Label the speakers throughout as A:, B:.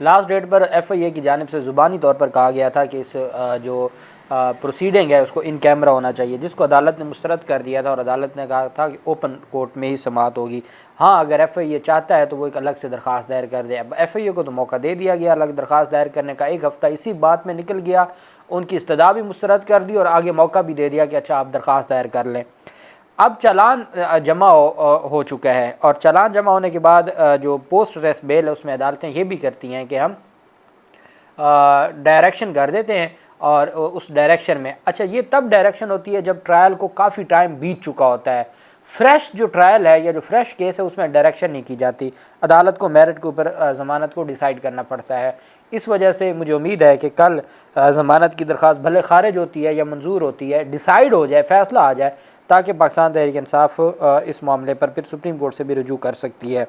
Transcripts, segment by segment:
A: Last date پر F آئی اے کی جانب سے زبانی طور پر کہا گیا تھا کہ اس جو پروسیڈنگ ہے اس کو ان کیمرہ ہونا چاہیے، جس کو عدالت نے مسترد کر دیا تھا اور عدالت نے کہا تھا کہ اوپن کورٹ میں ہی سماعت ہوگی۔ ہاں اگر ایف آئی اے چاہتا ہے تو وہ ایک الگ سے درخواست دائر کر دے۔ اب ایف آئی اے کو تو موقع دے دیا گیا الگ درخواست دائر کرنے کا، ایک ہفتہ اسی بات میں نکل گیا، ان کی استدعا بھی مسترد کر دی اور آگے موقع بھی دے دیا کہ اچھا آپ درخواست دائر کر لیں۔ اب چالان جمع ہو چکا ہے، اور چالان جمع ہونے کے بعد جو پوسٹ ریسٹ بیل ہے اس میں عدالتیں یہ بھی کرتی ہیں کہ ہم ڈائریکشن کر دیتے ہیں، اور اس ڈائریکشن میں اچھا یہ تب ڈائریکشن ہوتی ہے جب ٹرائل کو کافی ٹائم بیت چکا ہوتا ہے۔ فریش جو ٹرائل ہے یا جو فریش کیس ہے اس میں ڈائریکشن نہیں کی جاتی، عدالت کو میرٹ کے اوپر ضمانت کو ڈیسائیڈ کرنا پڑتا ہے۔ اس وجہ سے مجھے امید ہے کہ کل ضمانت کی درخواست بھلے خارج ہوتی ہے یا منظور ہوتی ہے، ڈیسائیڈ ہو جائے، فیصلہ آ جائے، تاکہ پاکستان تحریک انصاف اس معاملے پر پھر سپریم کورٹ سے بھی رجوع کر سکتی ہے۔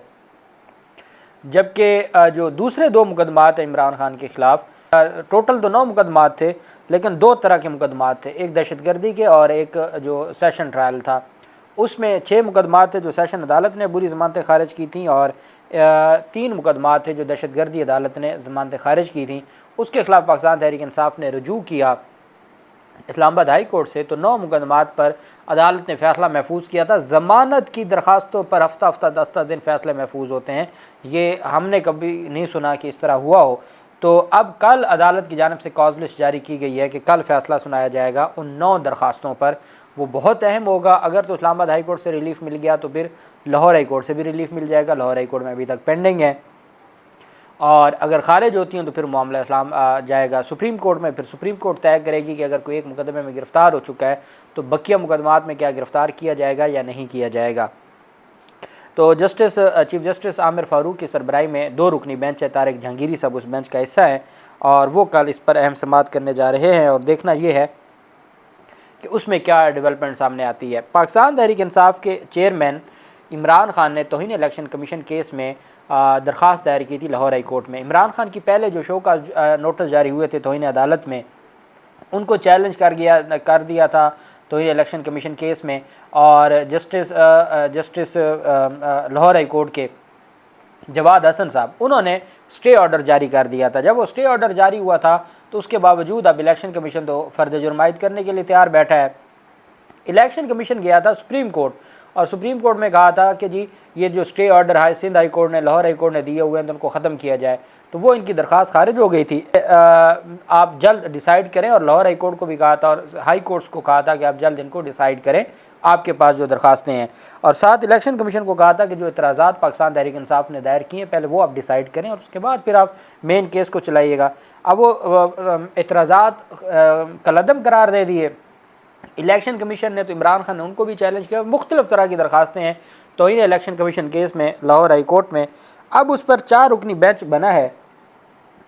A: جبکہ جو دوسرے دو مقدمات ہیں عمران خان کے خلاف، ٹوٹل تو 9 مقدمات تھے لیکن 2 طرح کے مقدمات تھے، ایک دہشت گردی کے اور ایک جو سیشن ٹرائل تھا۔ اس میں 6 مقدمات تھے جو سیشن عدالت نے عبوری ضمانتیں خارج کی تھیں، اور 3 مقدمات تھے جو دہشت گردی عدالت نے ضمانتیں خارج کی تھیں۔ اس کے خلاف پاکستان تحریک انصاف نے رجوع کیا اسلام آباد ہائی کورٹ سے، تو 9 مقدمات پر عدالت نے فیصلہ محفوظ کیا تھا۔ ضمانت کی درخواستوں پر ہفتہ ہفتہ 10 دن فیصلے محفوظ ہوتے ہیں، یہ ہم نے کبھی نہیں سنا کہ اس طرح ہوا ہو۔ تو اب کل عدالت کی جانب سے کاز لسٹ جاری کی گئی ہے کہ کل فیصلہ سنایا جائے گا ان 9 درخواستوں پر۔ وہ بہت اہم ہوگا، اگر تو اسلام آباد ہائی کورٹ سے ریلیف مل گیا تو پھر لاہور ہائی کورٹ سے بھی ریلیف مل جائے گا، لاہور ہائی کورٹ میں ابھی تک پینڈنگ ہے، اور اگر خارج ہوتی ہیں تو پھر معاملہ اسلام جائے گا سپریم کورٹ میں، پھر سپریم کورٹ طے کرے گی کہ اگر کوئی ایک مقدمے میں گرفتار ہو چکا ہے تو بقیہ مقدمات میں کیا گرفتار کیا جائے گا یا نہیں کیا جائے گا۔ تو چیف جسٹس عامر فاروق کی سربراہی میں 2 رکنی بینچ ہے، طارق جہانگیری صاحب اس بینچ کا حصہ ہیں، اور وہ کل اس پر اہم سماعت کرنے جا رہے ہیں، اور دیکھنا یہ ہے کہ اس میں کیا ڈیولپمنٹ سامنے آتی ہے۔ پاکستان تحریک انصاف کے چیئرمین عمران خان نے توہین الیکشن کمیشن کیس میں درخواست دائر کی تھی لاہور ہائی کورٹ میں۔ عمران خان کی پہلے جو شو کا نوٹس جاری ہوئے تھے توہین عدالت میں، ان کو چیلنج کر دیا تھا توہین الیکشن کمیشن کیس میں، اور جسٹس لاہور ہائی کورٹ کے جواد حسن صاحب انہوں نے سٹے آرڈر جاری کر دیا تھا۔ جب وہ سٹے آرڈر جاری ہوا تھا تو اس کے باوجود اب الیکشن کمیشن تو فرد جرم عائد کرنے کے لیے تیار بیٹھا ہے۔ الیکشن کمیشن گیا تھا سپریم کورٹ، اور سپریم کورٹ میں کہا تھا کہ جی یہ جو سٹے آرڈر سندھ ہائی کورٹ نے لاہور ہائی کورٹ نے دیے ہوئے ہیں تو ان کو ختم کیا جائے، تو وہ ان کی درخواست خارج ہو گئی تھی۔ آپ جلد ڈیسائیڈ کریں، اور لاہور ہائی کورٹ کو بھی کہا تھا اور ہائی کورٹس کو کہا تھا کہ آپ جلد ان کو ڈیسائیڈ کریں، آپ کے پاس جو درخواستیں ہیں، اور ساتھ الیکشن کمیشن کو کہا تھا کہ جو اعتراضات پاکستان تحریک انصاف نے دائر کیے ہیں پہلے وہ آپ ڈیسائیڈ کریں، اور اس کے بعد پھر آپ مین کیس کو چلائیے گا۔ اب وہ اعتراضات کالعدم قرار دے دیے الیکشن کمیشن نے، تو عمران خان نے ان کو بھی چیلنج کیا۔ مختلف طرح کی درخواستیں ہیں توہین الیکشن کمیشن کیس میں لاہور ہائی کورٹ میں۔ اب اس پر 4 رکنی بینچ بنا ہے،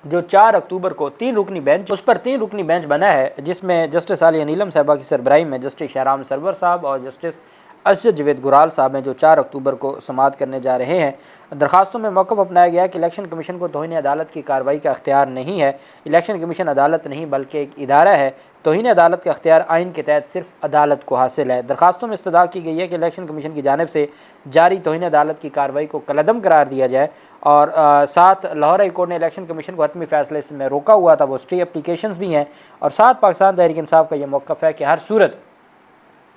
A: جو 4 اکتوبر کو 3 رکنی بینچ، اس پر 3 رکنی بینچ بنا ہے، جس میں جسٹس عالیہ نیلم صاحبہ کی سربراہی میں جسٹس شہرام سرور صاحب اور جسٹس اسجد جاوید گرال صاحب ہیں، جو 4 اکتوبر کو سماعت کرنے جا رہے ہیں۔ درخواستوں میں موقف اپنایا گیا کہ الیکشن کمیشن کو توہین عدالت کی کارروائی کا اختیار نہیں ہے، الیکشن کمیشن عدالت نہیں بلکہ ایک ادارہ ہے، توہین عدالت کا اختیار آئین کے تحت صرف عدالت کو حاصل ہے۔ درخواستوں میں استدعا کی گئی ہے کہ الیکشن کمیشن کی جانب سے جاری توہین عدالت کی کارروائی کو کالعدم قرار دیا جائے، اور ساتھ لاہور ہائی کورٹ نے الیکشن کمیشن کو حتمی فیصلے میں روکا ہوا تھا، وہ سٹے اپلیکیشنز بھی ہیں، اور ساتھ پاکستان تحریک انصاف کا یہ موقف ہے کہ ہر صورت،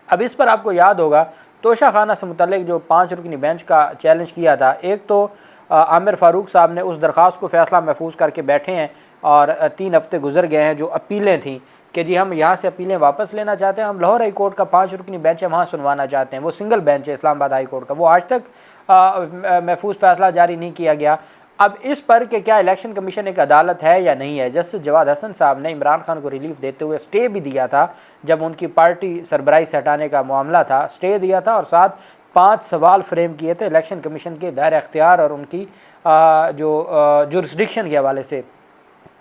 A: اب اس پر آپ کو یاد ہوگا توشہ خانہ سے متعلق جو 5 رکنی بینچ کا چیلنج کیا تھا، ایک تو عامر فاروق صاحب نے اس درخواست کو فیصلہ محفوظ کر کے بیٹھے ہیں، اور 3 ہفتے گزر گئے ہیں، جو اپیلیں تھیں کہ جی ہم یہاں سے اپیلیں واپس لینا چاہتے ہیں، ہم لاہور ہائی کورٹ کا 5 رکنی بینچ ہے وہاں سنوانا چاہتے ہیں، وہ سنگل بینچ ہے اسلام آباد ہائی کورٹ کا، وہ آج تک محفوظ فیصلہ جاری نہیں کیا گیا۔ اب اس پر کہ کیا الیکشن کمیشن ایک عدالت ہے یا نہیں ہے، جسٹس جواد حسن صاحب نے عمران خان کو ریلیف دیتے ہوئے سٹے بھی دیا تھا، جب ان کی پارٹی سربراہی سے ہٹانے کا معاملہ تھا، سٹے دیا تھا، اور ساتھ 5 سوال فریم کیے تھے الیکشن کمیشن کے دائرہ اختیار اور ان کی جو جورسڈکشن کے حوالے سے۔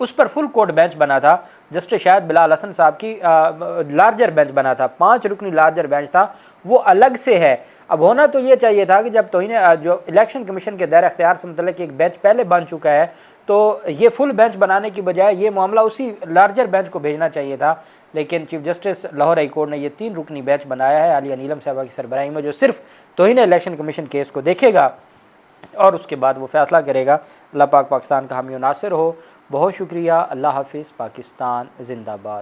A: اس پر فل کورٹ بینچ بنا تھا، جسٹس شاہد بلال حسن صاحب کی لارجر بینچ بنا تھا، 5 رکنی لارجر بینچ تھا، وہ الگ سے ہے۔ اب ہونا تو یہ چاہیے تھا کہ جب توہین جو الیکشن کمیشن کے دائرہ اختیار سے متعلق ایک بینچ پہلے بن چکا ہے تو یہ فل بینچ بنانے کی بجائے یہ معاملہ اسی لارجر بینچ کو بھیجنا چاہیے تھا، لیکن chief justice Lahore high court نے یہ 3 رکنی بینچ بنایا ہے عالیہ نیلم صاحبہ کی سربراہی میں، جو صرف توہین الیکشن کمیشن کیس کو دیکھے گا۔ اور اس کے بعد وہ فیصلہ کرے گا۔ اللہ پاک پاکستان کا حامی و ناصر ہو۔ بہت شکریہ۔ اللہ حافظ۔ پاکستان زندہ باد۔